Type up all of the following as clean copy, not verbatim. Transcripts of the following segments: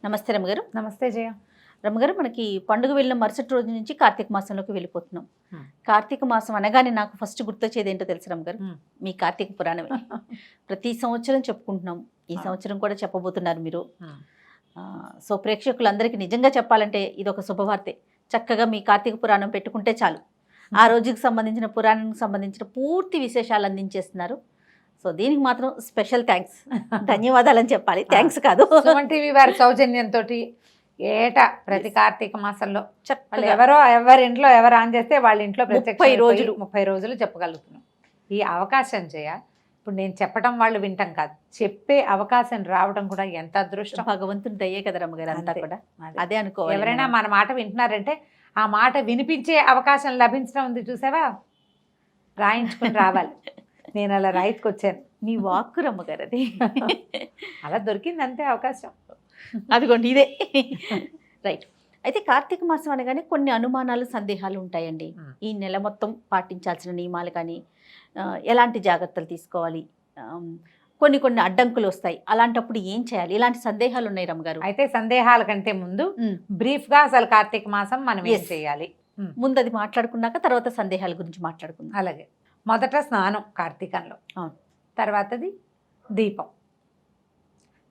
నమస్తే రమ్మగారు. నమస్తే జయ. రమ్మగారు, మనకి పండుగ వెళ్ళిన మరుసటి రోజు నుంచి కార్తీక మాసంలోకి వెళ్ళిపోతున్నాం. కార్తీక మాసం అనగానే నాకు ఫస్ట్ గుర్తొచ్చేది ఏంటో తెలుసు రమ్మగారు, మీ కార్తీక పురాణమే. ప్రతి సంవత్సరం చెప్పుకుంటున్నాం, ఈ సంవత్సరం కూడా చెప్పబోతున్నారు మీరు. సో ప్రేక్షకులందరికీ నిజంగా చెప్పాలంటే ఇది ఒక శుభవార్తే. చక్కగా మీ కార్తీక పురాణం పెట్టుకుంటే చాలు, ఆ రోజుకి సంబంధించిన పురాణానికి సంబంధించిన పూర్తి విశేషాలు అందించేస్తున్నారు. సో దీనికి మాత్రం స్పెషల్ థ్యాంక్స్, ధన్యవాదాలని చెప్పాలి, థ్యాంక్స్ కాదు. సుమన్ టీవీ వారి సౌజన్యంతో ఏటా ప్రతి కార్తీక మాసంలో చెప్పాలి, ఎవరి ఇంట్లో ఎవరు ఆన్ చేస్తే వాళ్ళ ఇంట్లో 30 రోజులు చెప్పగలుగుతున్నాం. ఈ అవకాశం ఇప్పుడు నేను చెప్పడం వాళ్ళు వింటాం కాదు, చెప్పే అవకాశం రావడం కూడా ఎంత అదృష్టం, భగవంతుని దయ్యే కదా రమ్మగారు, అంతా కూడా అదే అనుకోవాలి. ఎవరైనా మన మాట వింటున్నారంటే ఆ మాట వినిపించే అవకాశం లభించడం ఉంది, చూసావా, రాయించుకుని రావాలి. నేను అలా రైతుకు వచ్చాను, మీ వాక్కు రమ్మగారు, అది అలా దొరికింది అంతే అవకాశం. అదిగోండి ఇదే రైట్. అయితే కార్తీక మాసం అనగానే కొన్ని అనుమానాలు, సందేహాలు ఉంటాయండి. ఈ నెల మొత్తం పాటించాల్సిన నియమాలు కానీ, ఎలాంటి జాగ్రత్తలు తీసుకోవాలి, కొన్ని అడ్డంకులు వస్తాయి, అలాంటప్పుడు ఏం చేయాలి, ఇలాంటి సందేహాలు ఉన్నాయి రమ్మగారు. అయితే సందేహాల కంటే ముందు బ్రీఫ్గా అసలు కార్తీక మాసం మనం ఏం చేయాలి ముందు అది మాట్లాడుకున్నాక తర్వాత సందేహాల గురించి మాట్లాడుకుందాం. అలాగే మొదట స్నానం కార్తీకంలో, తర్వాతది దీపం,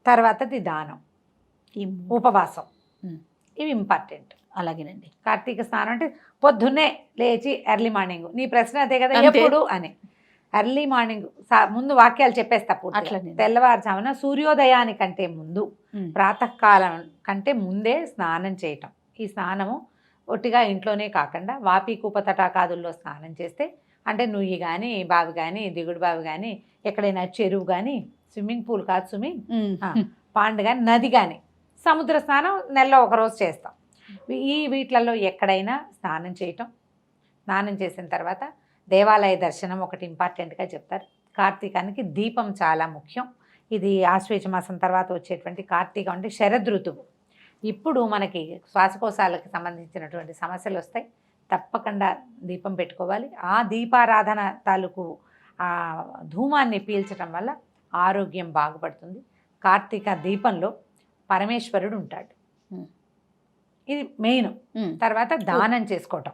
తర్వాతది దానం, ఉపవాసం, ఇవి ఇంపార్టెంట్. అలాగేనండి. కార్తీక స్నానం అంటే పొద్దున్నే లేచి ఎర్లీ మార్నింగ్, నీ ప్రశ్న అదే కదా, ఎప్పుడు అని ఎర్లీ మార్నింగ్ ముందు వాక్యాలు చెప్పేస్తా పూర్తిగా. తెల్లవారుజామున సూర్యోదయానికంటే ముందు, ప్రాతకాలం కంటే ముందే స్నానం చేయటం. ఈ స్నానము ఒట్టిగా ఇంట్లోనే కాకుండా వాపి కూప తటాకాదుల్లో స్నానం చేస్తే, అంటే నుయ్యి కానీ, బావి కానీ, దిగుడు బావి కానీ, ఎక్కడైనా చెరువు కానీ, స్విమ్మింగ్ పూల్ కాదు స్విమ్మింగ్, పాండ్ కానీ, నది కానీ, సముద్ర స్నానం నెలలో ఒకరోజు చేస్తాం. వీటిలలో ఎక్కడైనా స్నానం చేయటం. స్నానం చేసిన తర్వాత దేవాలయ దర్శనం ఒకటి ఇంపార్టెంట్గా చెప్తారు. కార్తీకానికి దీపం చాలా ముఖ్యం. ఇది ఆశ్వేజ మాసం తర్వాత వచ్చేటువంటి కార్తీకం అంటే శరదృతువు. ఇప్పుడు మనకి శ్వాసకోశాలకు సంబంధించినటువంటి సమస్యలు వస్తాయి, తప్పకుండా దీపం పెట్టుకోవాలి. ఆ దీపారాధన తాలూకు ఆ ధూమాన్ని పీల్చడం వల్ల ఆరోగ్యం బాగుపడుతుంది. కార్తీక దీపంలో పరమేశ్వరుడు ఉంటాడు, ఇది మెయిన్. తర్వాత దానం చేసుకోవటం,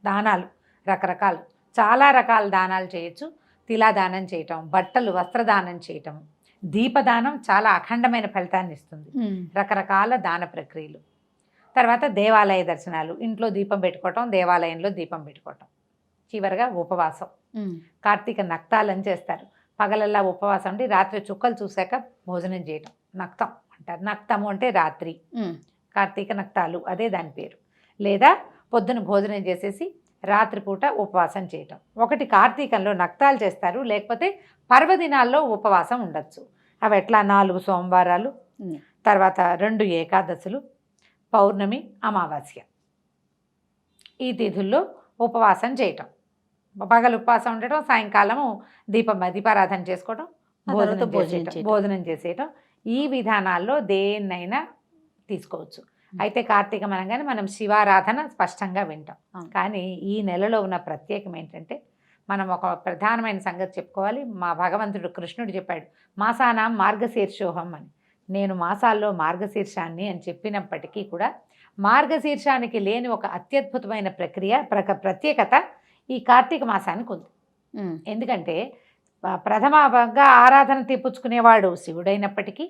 దానాలు రకరకాలు, చాలా రకాల దానాలు చేయొచ్చు. తిలాదానం చేయటం, బట్టలు వస్త్రదానం చేయటం, దీపదానం చాలా అఖండమైన ఫలితాన్ని ఇస్తుంది. రకరకాల దాన ప్రక్రియలు. తర్వాత దేవాలయ దర్శనాలు, ఇంట్లో దీపం పెట్టుకోవటం, దేవాలయంలో దీపం పెట్టుకోవటం. చివరిగా ఉపవాసం. కార్తీక నక్తాలని చేస్తారు. పగలల్లా ఉపవాసం అంటే రాత్రి చుక్కలు చూశాక భోజనం చేయటం నక్తం అంటారు. నక్తము అంటే రాత్రి, కార్తీక నక్తాలు అదే దాని పేరు. లేదా పొద్దున భోజనం చేసేసి రాత్రిపూట ఉపవాసం చేయటం. ఒకటి కార్తీకంలో నక్తాలు చేస్తారు, లేకపోతే పర్వదినాల్లో ఉపవాసం ఉండొచ్చు. అవి ఎట్లా 4 సోమవారాలు, తర్వాత 2 ఏకాదశులు, పౌర్ణమి, అమావాస్య, ఈ తిథుల్లో ఉపవాసం చేయటం. పగలు ఉపవాసం ఉండటం, సాయంకాలము దీపారాధన చేసుకోవటం, భోజనం చేసేయటం. ఈ విధానాల్లో దేన్నైనా తీసుకోవచ్చు. అయితే కార్తీకం అనగానే మనం శివారాధన స్పష్టంగా వింటాం. కానీ ఈ నెలలో ఉన్న ప్రత్యేకం ఏంటంటే, మనం ఒక ప్రధానమైన సంగతి చెప్పుకోవాలి. మా భగవంతుడు కృష్ణుడు చెప్పాడు, మాసానాం మార్గశీర్షోహం అని. నేను మాసాల్లో మార్గశీర్షాన్ని అని చెప్పినప్పటికీ కూడా మార్గశీర్షానికి లేని ఒక అత్యద్భుతమైన ప్రత్యేకత ఈ కార్తీక మాసానికి ఉంది. ఎందుకంటే ప్రథమగా ఆరాధన తీపుచ్చుకునేవాడు శివుడైనప్పటికీ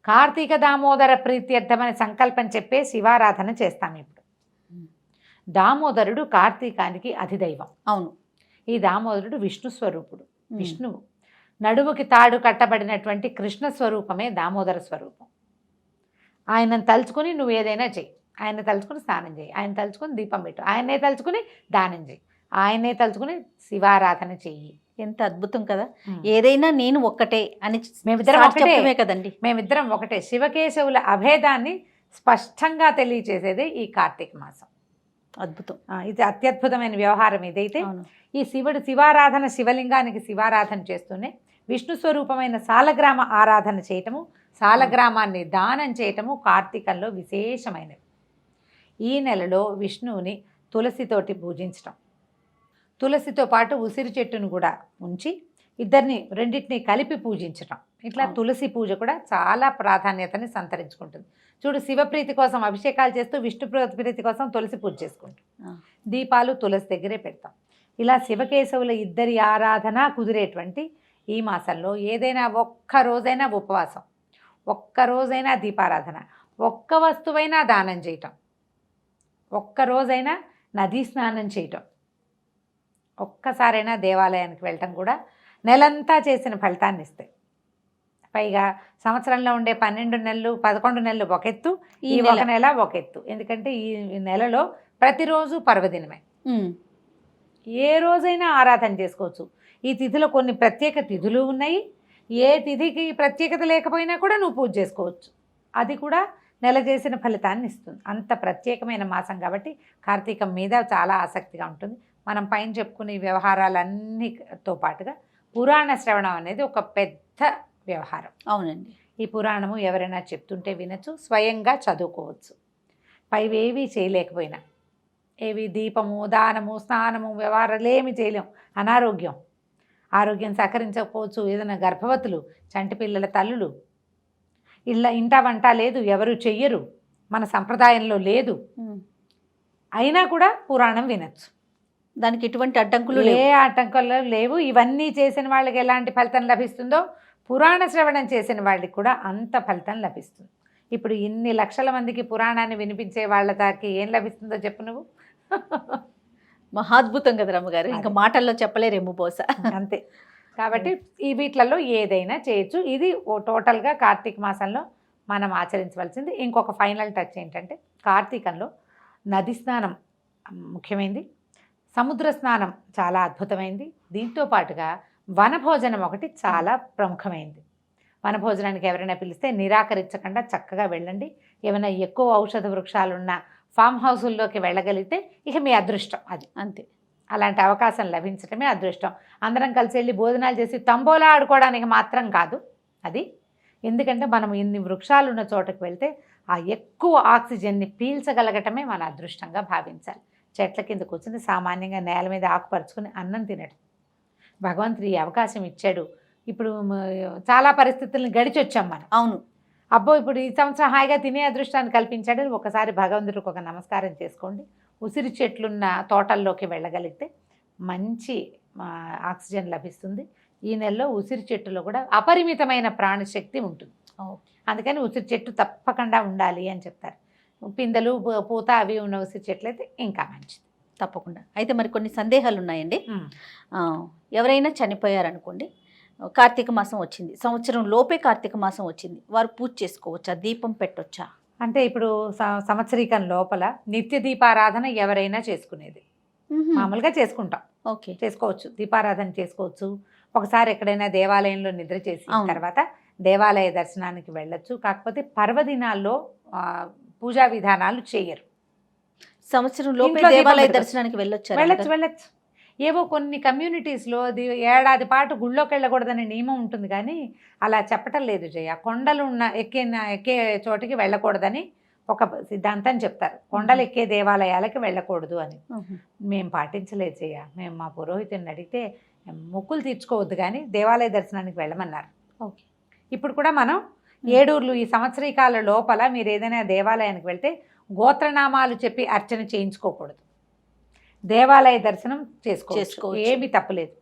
కార్తీక దామోదర ప్రీత్యర్థమని సంకల్పం చెప్పే శివారాధన చేస్తాం. ఇప్పుడు దామోదరుడు కార్తీకానికి అధిదైవం. అవును. ఈ దామోదరుడు విష్ణు స్వరూపుడు. విష్ణువు నడుముకి తాడు కట్టబడినటువంటి కృష్ణ స్వరూపమే దామోదర స్వరూపం. ఆయనను తలుచుకుని నువ్వు ఏదైనా చెయ్యి. ఆయన తలుచుకుని స్నానం చేయి, ఆయన తలుచుకుని దీపం పెట్టు, ఆయనే తలుచుకుని దానం చేయి, ఆయనే తలుచుకుని శివారాధన చెయ్యి. ఎంత అద్భుతం కదా. ఏదైనా నేను ఒక్కటే అని మేమిద్దరం ఒకటే కదండి. మేమిద్దరం ఒకటే. శివకేశవుల అభేదాన్ని స్పష్టంగా తెలియచేసేదే ఈ కార్తీక మాసం. అద్భుతం. ఇది అత్యద్భుతమైన వ్యవహారం. ఇదైతే ఈ శివారాధన, శివలింగానికి శివారాధన చేస్తూనే విష్ణు స్వరూపమైన సాలగ్రామ ఆరాధన చేయటము, సాలగ్రామాన్ని దానం చేయటము కార్తీకంలో విశేషమైనవి. ఈ నెలలో విష్ణువుని తులసితోటి పూజించటం, తులసితో పాటు ఉసిరి చెట్టును కూడా ఉంచి ఇద్దరిని రెండింటిని కలిపి పూజించటం. ఇట్లా తులసి పూజ కూడా చాలా ప్రాధాన్యతని సంతరించుకుంటుంది. చూడు, శివప్రీతి కోసం అభిషేకాలు చేస్తూ విష్ణు ప్రీతి కోసం తులసి పూజ చేసుకుంటాం. దీపాలు తులసి దగ్గరే పెడతాం. ఇలా శివకేశవుల ఇద్దరి ఆరాధన కుదిరేటువంటి ఈ మాసంలో ఏదైనా ఒక్క రోజైనా ఉపవాసం, ఒక్క రోజైనా దీపారాధన, ఒక్క వస్తువైనా దానం చేయటం, ఒక్క రోజైనా నదీ స్నానం చేయటం, ఒక్కసారైనా దేవాలయానికి వెళ్ళటం కూడా నెలంతా చేసిన ఫలితాన్ని ఇస్తాయి. పైగా సంవత్సరంలో ఉండే 12 నెలలు 11 నెలలు ఒక ఎత్తు, ఈ ఒక నెల ఒక ఎత్తు. ఎందుకంటే ఈ నెలలో ప్రతిరోజు పర్వదినమే. ఏ రోజైనా ఆరాధన చేసుకోవచ్చు. ఈ తిథిలో కొన్ని ప్రత్యేక తిథులు ఉన్నాయి. ఏ తిథికి ప్రత్యేకత లేకపోయినా కూడా నువ్వు పూజ చేసుకోవచ్చు. అది కూడా నెల చేసిన ఫలితాన్ని ఇస్తుంది. అంత ప్రత్యేకమైన మాసం కాబట్టి కార్తీకం మీద చాలా ఆసక్తిగా ఉంటుంది. మనం పైన చెప్పుకునే వ్యవహారాలన్నీతో పాటుగా పురాణ శ్రవణం అనేది ఒక పెద్ద వ్యవహారం. అవునండి. ఈ పురాణము ఎవరైనా చెప్తుంటే వినొచ్చు, స్వయంగా చదువుకోవచ్చు. పైవేవి చేయలేకపోయినా, ఏవి దీపము, దానము, స్నానము, వ్యవహారాలు ఏమి చేయలేం. అనారోగ్యం, ఆరోగ్యం సహకరించకపోవచ్చు. ఏదైనా గర్భవతులు, చంటి పిల్లల తల్లులు, ఇంట వంట లేదు, ఎవరు చెయ్యరు, మన సంప్రదాయంలో లేదు, అయినా కూడా పురాణం వినొచ్చు. దానికి ఎటువంటి అడ్డంకులు ఏ ఆటంకాలు లేవు. ఇవన్నీ చేసిన వాళ్ళకి ఎలాంటి ఫలితం లభిస్తుందో పురాణ శ్రవణం చేసిన వాళ్ళకి కూడా అంత ఫలితం లభిస్తుంది. ఇప్పుడు ఇన్ని లక్షల మందికి పురాణాన్ని వినిపించే వాళ్ళ దానికి ఏం లభిస్తుందో చెప్పు నువ్వు. మహాద్భుతం కదా రమ్మగారు, ఇంకా మాటల్లో చెప్పలేరేమో బహుశా. అంతే. కాబట్టి ఈ వీటిలలో ఏదైనా చేయొచ్చు. ఇది టోటల్గా కార్తీక మాసంలో మనం ఆచరించవలసింది. ఇంకొక ఫైనల్ టచ్ ఏంటంటే, కార్తీకంలో నది స్నానం ముఖ్యమైనది, సముద్ర స్నానం చాలా అద్భుతమైంది. దీంతో పాటుగా వనభోజనం ఒకటి చాలా ప్రముఖమైంది. వనభోజనానికి ఎవరైనా పిలిస్తే నిరాకరించకుండా చక్కగా వెళ్ళండి. ఏమైనా ఎక్కువ ఔషధ వృక్షాలున్న ఫామ్ హౌసుల్లోకి వెళ్ళగలిగితే ఇక మీ అదృష్టం అది. అంతే. అలాంటి అవకాశం లభించడమే అదృష్టం. అందరం కలిసి వెళ్ళి భోజనాలు చేసి తంబోలా ఆడుకోవడానికి మాత్రం కాదు అది. ఎందుకంటే మనం ఇన్ని వృక్షాలు ఉన్న చోటకు వెళ్తే ఆ ఎక్కువ ఆక్సిజన్ని పీల్చగలగటమే మన అదృష్టంగా భావించాలి. చెట్ల కింద కూర్చుని సామాన్యంగా నేల మీద ఆకుపరుచుకుని అన్నం తినడం భగవంతుడు ఈ అవకాశం ఇచ్చాడు. ఇప్పుడు చాలా పరిస్థితులను గడిచొచ్చాం మనం. అవును. అబ్బో, ఇప్పుడు ఈ సంవత్సరం హాయిగా తినే అదృష్టాన్ని కల్పించాడు. ఒకసారి భగవంతుడికి ఒక నమస్కారం చేసుకోండి. ఉసిరి చెట్లున్న తోటల్లోకి వెళ్ళగలిగితే మంచి ఆక్సిజన్ లభిస్తుంది. ఈ నెలలో ఉసిరి చెట్టులో కూడా అపరిమితమైన ప్రాణశక్తి ఉంటుంది. అందుకని ఉసిరి చెట్టు తప్పకుండా ఉండాలి అని చెప్తారు. పిందెలు, పూత అవి ఉన్న ఉసిరి చెట్లు అయితే ఇంకా మంచిది. తప్పకుండా. అయితే మరి కొన్ని సందేహాలు ఉన్నాయండి. ఎవరైనా చనిపోయారనుకోండి, కార్తీక మాసం వచ్చింది, సంవత్సరం లోపే కార్తీక మాసం వచ్చింది, వారు పూజ చేసుకోవచ్చా, దీపం పెట్టొచ్చా? అంటే ఇప్పుడు సంవత్సరీకం లోపల నిత్య దీపారాధన ఎవరైనా చేసుకునేది. మామూలుగా చేసుకుంటాం. ఓకే, చేసుకోవచ్చు, దీపారాధన చేసుకోవచ్చు. ఒకసారి ఎక్కడైనా దేవాలయంలో నిద్ర చేసి తర్వాత దేవాలయ దర్శనానికి వెళ్ళొచ్చు. కాకపోతే పర్వదినాల్లో పూజా విధానాలు చేయరు. సంవత్సరం లోపే దేవాలయ దర్శనానికి వెళ్ళొచ్చు. ఏవో కొన్ని కమ్యూనిటీస్లో ఏడాది పాటు గుళ్ళోకి వెళ్ళకూడదనే నియమం ఉంటుంది, కానీ అలా చెప్పటం లేదు జయ. కొండలు ఉన్న ఎక్కే చోటికి వెళ్ళకూడదని ఒక సిద్ధాంతం చెప్తారు. కొండలు ఎక్కే దేవాలయాలకి వెళ్ళకూడదు అని. మేము పాటించలేదు జయ. మేము మా పురోహితుని అడిగితే మొక్కులు తీర్చుకోవద్దు కానీ దేవాలయ దర్శనానికి వెళ్ళమన్నారు. ఓకే. ఇప్పుడు కూడా మనం ఏడూర్లు ఈ సంవత్సరీకాల లోపల మీరు ఏదైనా దేవాలయానికి వెళ్తే గోత్రనామాలు చెప్పి అర్చన చేయించుకోకూడదు. దేవాలయ దర్శనం చేసుకోవచ్చు, ఏమీ తప్పులేదు.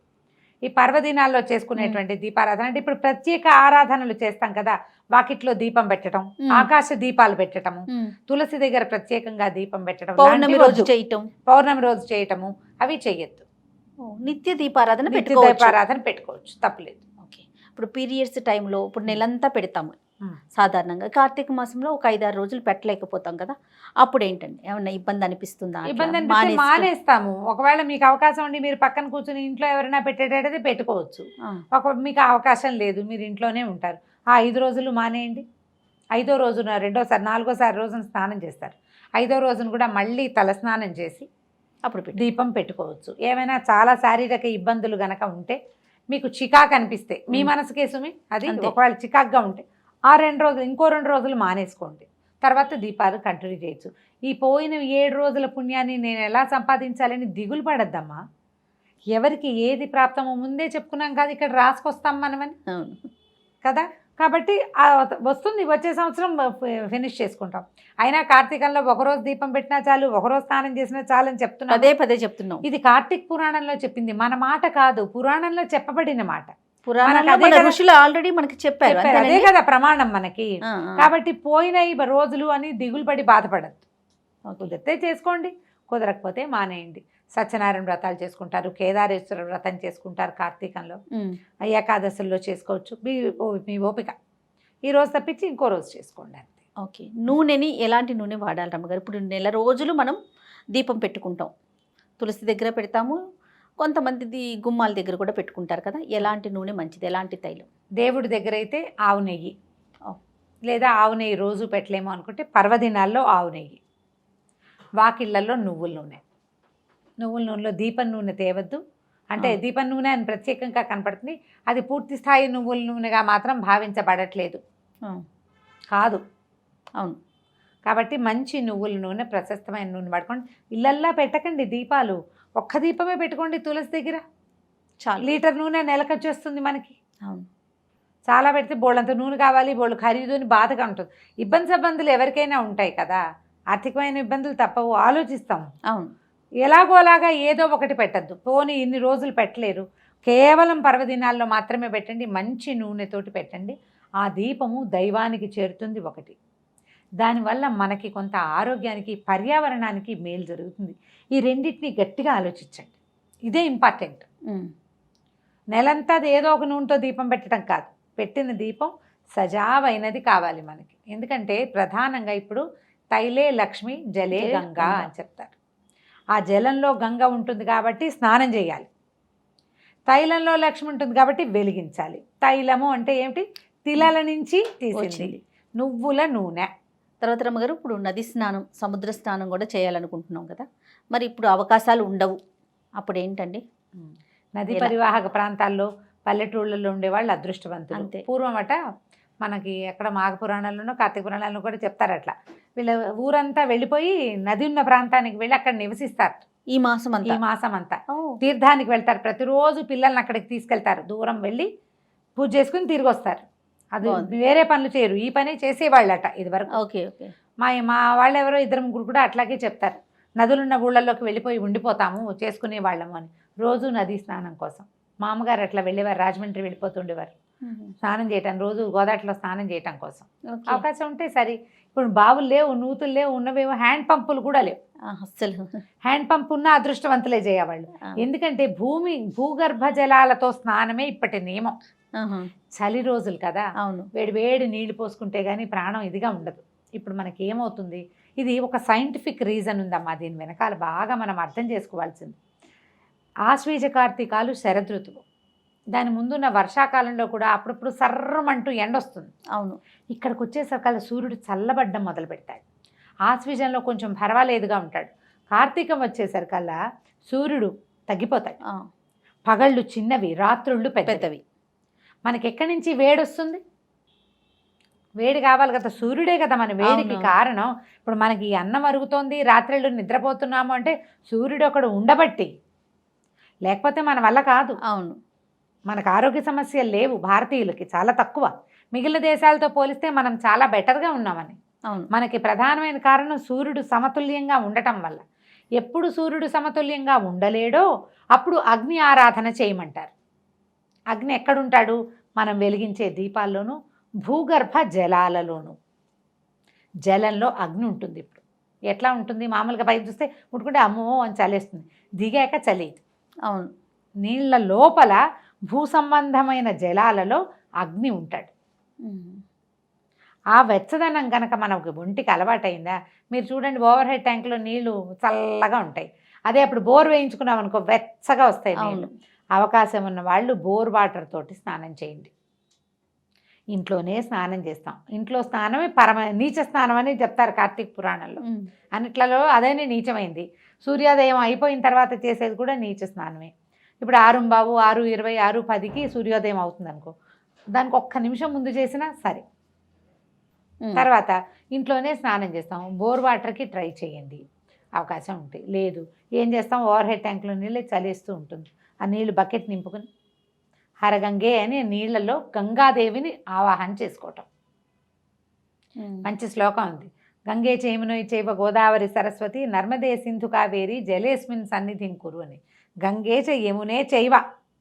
ఈ పర్వదినాల్లో చేసుకునేటువంటి దీపారాధన అంటే ఇప్పుడు ప్రత్యేక ఆరాధనలు చేస్తాం కదా, వాకిట్లో దీపం పెట్టడం, ఆకాశ దీపాలు పెట్టడము, తులసి దగ్గర ప్రత్యేకంగా దీపం పెట్టడం, పౌర్ణమి రోజు చేయటము అవి చెయ్యొద్దు. నిత్య దీపారాధన పెట్టుకోవచ్చు, తప్పులేదు. ఓకే. ఇప్పుడు పీరియడ్స్ టైంలో ఇప్పుడు నెలంతా పెడతాము సాధారణంగా. కార్తీక మాసంలో ఒక 5-6 రోజులు పెట్టలేకపోతాం కదా, అప్పుడు ఏంటండి ఏమన్నా ఇబ్బంది అనిపిస్తుందా? ఇబ్బంది అనిపిస్తే మానేస్తాము. ఒకవేళ మీకు అవకాశం ఉండి మీరు పక్కన కూర్చొని ఇంట్లో ఎవరైనా పెట్టేటైతే పెట్టుకోవచ్చు. మీకు అవకాశం లేదు, మీరు ఇంట్లోనే ఉంటారు, ఆ 5 రోజులు మానేయండి. 5వ రోజున 4వ రోజున స్నానం చేస్తారు. 5వ రోజున కూడా మళ్ళీ తలస్నానం చేసి అప్పుడు దీపం పెట్టుకోవచ్చు. ఏమైనా చాలా శారీరక ఇబ్బందులు గనక ఉంటే, మీకు చికాకు అనిపిస్తే మీ మనసుకేసుమి అది, ఒకవేళ చికాకుగా ఉంటే ఆ 2 రోజులు ఇంకో 2 రోజులు మానేసుకోండి. తర్వాత దీపాలు కంటిన్యూ చేయొచ్చు. ఈ పోయిన 7 రోజుల పుణ్యాన్ని నేను ఎలా సంపాదించాలని దిగులు పడద్దమ్మా. ఎవరికి ఏది ప్రాప్తమో ముందే చెప్పుకున్నాం కాదు, ఇక్కడ రాసుకొస్తాం మనమని అవును. కదా. కాబట్టి వస్తుంది, వచ్చే సంవత్సరం ఫినిష్ చేసుకుంటాం. అయినా కార్తీకంలో ఒకరోజు దీపం పెట్టినా చాలు, ఒకరోజు స్నానం చేసినా చాలు అని చెప్తున్నాం, పదే చెప్తున్నాం. ఇది కార్తీక్ పురాణంలో చెప్పింది, మన మాట కాదు, పురాణంలో చెప్పబడిన మాట. పురాణాల్లో మన ఋషులు ఆల్రెడీ మనకి చెప్పారు, అదే కదా ప్రమాణం మనకి. కాబట్టి పోయిన ఈ రోజులు అని దిగులు పడి బాధపడద్దు. కుదిరితే చేసుకోండి, కుదరకపోతే మానేయండి. సత్యనారాయణ వ్రతాలు చేసుకుంటారు, కేదారేశ్వర వ్రతం చేసుకుంటారు కార్తీకంలో, ఏకాదశుల్లో చేసుకోవచ్చు, మీ ఓపిక. ఈ రోజు తప్పించి ఇంకో రోజు చేసుకోండి అంతే. ఓకే. నూనెని ఎలాంటి నూనె వాడాలి రమ్మగారు? ఇప్పుడు నెల రోజులు మనం దీపం పెట్టుకుంటాం, తులసి దగ్గర పెడతాము, కొంతమంది గుమ్మాల దగ్గర కూడా పెట్టుకుంటారు కదా, ఎలాంటి నూనె మంచిది, ఎలాంటి తైలం? దేవుడి దగ్గర అయితే ఆవు నెయ్యి, లేదా ఆవు నెయ్యి రోజు పెట్టలేము అనుకుంటే పర్వదినాల్లో ఆవు నెయ్యి. వాకిళ్ళల్లో నువ్వుల నూనె. నువ్వుల నూనెలో దీపం నూనె తేవద్దు, అంటే దీపం నూనె అని ప్రత్యేకంగా కనపడుతుంది, అది పూర్తి స్థాయి నువ్వుల నూనెగా మాత్రం భావించబడట్లేదు కాదు. అవును. కాబట్టి మంచి నువ్వుల నూనె, ప్రశస్తమైన నూనె పడుకోండి. ఇళ్ళల్లా పెట్టకండి దీపాలు, ఒక్క దీపమే పెట్టుకోండి తులసి దగ్గర, చాలా లీటర్ నూనె నెలకు వచ్చేస్తుంది మనకి. అవును. చాలా పెడితే బోళ్ళంత నూనె కావాలి, బోళ్ళు ఖరీదు అని బాధగా ఉంటుంది. ఇబ్బందులు ఎవరికైనా ఉంటాయి కదా, ఆర్థికమైన ఇబ్బందులు తప్పవు, ఆలోచిస్తాం. అవును. ఎలాగోలాగా ఏదో ఒకటి పెట్టద్దు. పోనీ ఇన్ని రోజులు పెట్టలేరు, కేవలం పర్వదినాల్లో మాత్రమే పెట్టండి, మంచి నూనెతోటి పెట్టండి. ఆ దీపము దైవానికి చేరుతుంది ఒకటి, దానివల్ల మనకి కొంత ఆరోగ్యానికి, పర్యావరణానికి మేలు జరుగుతుంది. ఈ రెండింటిని గట్టిగా ఆలోచించండి, ఇదే ఇంపార్టెంట్. నెలంతా ఏదో ఒక నూనెతో దీపం పెట్టడం కాదు, పెట్టిన దీపం సజావైనది కావాలి మనకి. ఎందుకంటే ప్రధానంగా ఇప్పుడు తైలే లక్ష్మి జలే గంగా అని చెప్తారు. ఆ జలంలో గంగ ఉంటుంది కాబట్టి స్నానం చేయాలి, తైలంలో లక్ష్మి ఉంటుంది కాబట్టి వెలిగించాలి. తైలము అంటే ఏమిటి? తిలల నుంచి తీసింది, నువ్వుల నూనె. తర్వాత రమ్మగారు, ఇప్పుడు నది స్నానం, సముద్ర స్నానం కూడా చేయాలనుకుంటున్నాం కదా, మరి ఇప్పుడు అవకాశాలు ఉండవు, అప్పుడు ఏంటండి? నది పరివాహక ప్రాంతాల్లో పల్లెటూళ్ళలో ఉండేవాళ్ళు అదృష్టవంతులు. అంతే. పూర్వమట మనకి ఎక్కడ మాఘ పురాణాల్లోనో కార్తీక పురాణాల్లో కూడా చెప్తారు, అట్లా వీళ్ళ ఊరంతా వెళ్ళిపోయి నది ఉన్న ప్రాంతానికి వెళ్ళి అక్కడ నివసిస్తారు. ఈ మాసం అంతా తీర్థానికి వెళ్తారు, ప్రతిరోజు పిల్లల్ని అక్కడికి తీసుకెళ్తారు, దూరం వెళ్ళి పూజ చేసుకుని తిరిగి వస్తారు. అది వేరే పనులు చేయరు, ఈ పని చేసేవాళ్ళట ఇది వరకు. Okay okay. మా వాళ్ళు ఎవరో 2-3 కూడా అట్లాగే చెప్తారు, నదులున్న ఊళ్ళల్లోకి వెళ్ళిపోయి ఉండిపోతాము చేసుకునే వాళ్ళము అని. రోజు నదీ స్నానం కోసం మా అమ్మగారు అట్లా వెళ్ళేవారు, రాజమండ్రి వెళ్ళిపోతుండేవారు స్నానం చేయటం, రోజు గోదావరిలో స్నానం చేయటం కోసం. అవకాశం ఉంటే సరే. ఇప్పుడు బావులు లేవు, నూతులు లేవు, ఉన్నవేమో హ్యాండ్ పంపులు కూడా లేవు. అస్సలు హ్యాండ్ పంప్ ఉన్న అదృష్టవంతులే చేయవాళ్ళు. ఎందుకంటే భూగర్భ జలాలతో స్నానమే ఇప్పటి నియమం. చలి రోజులు కదా, అవును, వేడి నీళ్లు పోసుకుంటే గానీ ప్రాణం ఇదిగా ఉండదు. ఇప్పుడు మనకి ఏమవుతుంది, ఇది ఒక సైంటిఫిక్ రీజన్ ఉందమ్మా, దీని వెనకాల బాగా మనం అర్థం చేసుకోవాల్సింది. ఆశ్వీజ కార్తీకాలు శరదృతువు, దాని ముందున్న వర్షాకాలంలో కూడా అప్పుడప్పుడు సర్రమంటూ ఎండొస్తుంది. అవును. ఇక్కడికి వచ్చేసరికల్లా సూర్యుడు చల్లబడ్డం మొదలు పెడతాడు. ఆశ్వీజంలో కొంచెం పర్వాలేదుగా ఉంటాడు. కార్తీకం వచ్చేసరికల్లా సూర్యుడు తగ్గిపోతాడు, పగళ్ళు చిన్నవి, రాత్రుళ్ళు పెద్దవి. మనకి ఎక్కడి నుంచి వేడి వస్తుంది? వేడి కావాలి కదా, సూర్యుడే కదా మన వేడికి కారణం. ఇప్పుడు మనకి అన్నం అరుగుతోంది, రాత్రిళ్ళు నిద్రపోతున్నాము అంటే సూర్యుడు ఒకడు ఉండబట్టి, లేకపోతే మన వల్ల కాదు. అవును. మనకు ఆరోగ్య సమస్యలు లేవు భారతీయులకి, చాలా తక్కువ. మిగిలిన దేశాలతో పోలిస్తే మనం చాలా బెటర్గా ఉన్నామని. అవును. మనకి ప్రధానమైన కారణం సూర్యుడు సమతుల్యంగా ఉండటం వల్ల. ఎప్పుడు సూర్యుడు సమతుల్యంగా ఉండలేడో అప్పుడు అగ్ని ఆరాధన చేయమంటారు. అగ్ని ఎక్కడుంటాడు? మనం వెలిగించే దీపాల్లోనూ, భూగర్భ జలాలలోనూ. జలంలో అగ్ని ఉంటుంది. ఇప్పుడు ఎట్లా ఉంటుంది? మామూలుగా పైకి చూస్తే ముట్టుకుంటే అమ్మో అని చలేస్తుంది, దిగాక చలేదు. అవును. నీళ్ళ లోపల భూ సంబంధమైన జలాలలో అగ్ని ఉంటాడు. ఆ వెచ్చదనం కనుక మనకు ఒంటికి అలవాటైందా, మీరు చూడండి ఓవర్ హెడ్ ట్యాంక్లో నీళ్లు చల్లగా ఉంటాయి, అదే అప్పుడు బోర్ వేయించుకున్నాం అనుకో వెచ్చగా వస్తాయి నీళ్ళు. అవకాశం ఉన్న వాళ్ళు బోర్ వాటర్ తోటి స్నానం చేయండి. ఇంట్లోనే స్నానం చేస్తాం, ఇంట్లో స్నానమే నీచ స్నానం అని చెప్తారు కార్తీక పురాణంలో. అన్నిట్లలో అదేనే నీచమైంది. సూర్యోదయం అయిపోయిన తర్వాత చేసేది కూడా నీచ స్నానమే. ఇప్పుడు 6:15, 6:20, 6:10కి సూర్యోదయం అవుతుంది అనుకో, దానికి ఒక్క నిమిషం ముందు చేసినా సరే. తర్వాత ఇంట్లోనే స్నానం చేస్తాం, బోర్ వాటర్కి ట్రై చేయండి అవకాశం ఉంటుంది. లేదు ఏం చేస్తాం, ఓవర్ హెడ్ ట్యాంక్లో నీళ్ళే చలేస్తూ ఉంటుంది, ఆ నీళ్లు బకెట్ నింపుకుని హరగంగే అని నీళ్లలో గంగాదేవిని ఆవాహన చేసుకోవటం. మంచి శ్లోకం ఉంది. గంగే చేమునై చైవ గోదావరి సరస్వతి నర్మదే సింధు కావేరి జలేస్మిన్ సన్నిధిం కురు అని. గంగే చ యమునే చైవ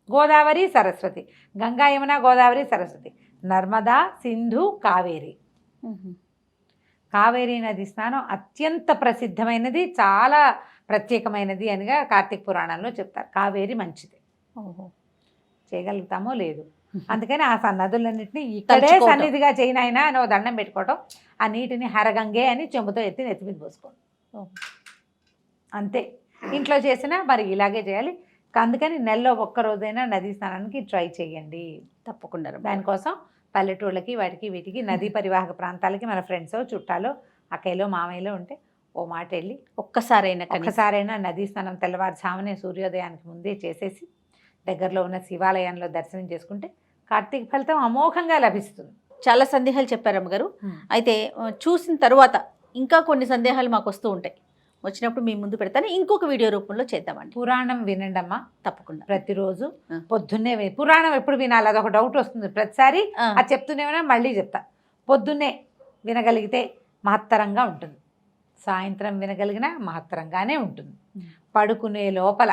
గోదావరి సరస్వతి, గంగా యమున గోదావరి సరస్వతి, నర్మదా సింధు కావేరి. కావేరీ నది స్నానం అత్యంత ప్రసిద్ధమైనది, చాలా ప్రత్యేకమైనది అనిగా కార్తీక పురాణంలో చెప్తారు. కావేరి మంచిది. చేయగలుగుతామో లేదు, అందుకని ఆ నదులన్నింటినీ ఇక్కడే సన్నిధిగా చేయనైనా అని ఓ దండం పెట్టుకోవటం. ఆ నీటిని హరగంగే అని చెంబుతో ఎత్తి నెత్తి మీద పోసుకోవడం అంతే. ఇంట్లో చేసినా మరి ఇలాగే చేయాలి. అందుకని నెలలో ఒక్కరోజైనా నదీ స్నానానికి ట్రై చేయండి తప్పకుండా. దానికోసం పల్లెటూళ్ళకి వాటికి వీటికి నదీ పరివాహక ప్రాంతాలకి మన ఫ్రెండ్స్ చుట్టాలు అక్కయ్యలో మామయ్యలో ఉంటే ఓ మాట వెళ్ళి ఒక్కసారైనా నదీ స్నానం తెల్లవారుజామునే సూర్యోదయానికి ముందే చేసేసి దగ్గరలో ఉన్న శివాలయంలో దర్శనం చేసుకుంటే కార్తీక ఫలితం అమోఘంగా లభిస్తుంది. చాలా సందేహాలు చెప్పారు అమ్మగారు. అయితే చూసిన తర్వాత ఇంకా కొన్ని సందేహాలు మాకు వస్తూ ఉంటాయి, వచ్చినప్పుడు మీ ముందు పెడతాను, ఇంకొక వీడియో రూపంలో చేద్దామండి. పురాణం వినండి అమ్మా తప్పకుండా. ప్రతిరోజు పొద్దున్నే పురాణం ఎప్పుడు వినాలి అదొక డౌట్ వస్తుంది ప్రతిసారి. అది చెప్తూనే మళ్ళీ చెప్తా. పొద్దున్నే వినగలిగితే మహత్తరంగా ఉంటుంది, సాయంత్రం వినగలిగినా మహత్తరంగానే ఉంటుంది. పడుకునే లోపల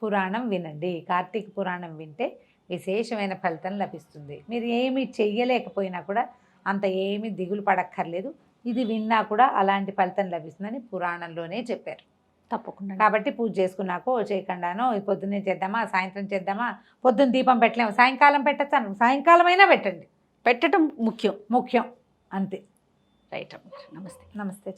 పురాణం వినండి. కార్తీక పురాణం వింటే విశేషమైన ఫలితం లభిస్తుంది. మీరు ఏమీ చెయ్యలేకపోయినా కూడా అంత ఏమీ దిగులు పడక్కర్లేదు. ఇది విన్నా కూడా అలాంటి ఫలితం లభిస్తుందని పురాణంలోనే చెప్పారు. తప్పకుండా. కాబట్టి పూజ చేసుకున్నాకో చేయకుండానో పొద్దున్నే చేద్దామా సాయంత్రం చేద్దామా, పొద్దున్న దీపం పెట్టలేము సాయంకాలం పెట్టచ్చు, సాయంకాలం అయినా పెట్టండి. పెట్టడం ముఖ్యం ముఖ్యం అంతే. రైట్ అమ్మ. నమస్తే. నమస్తే.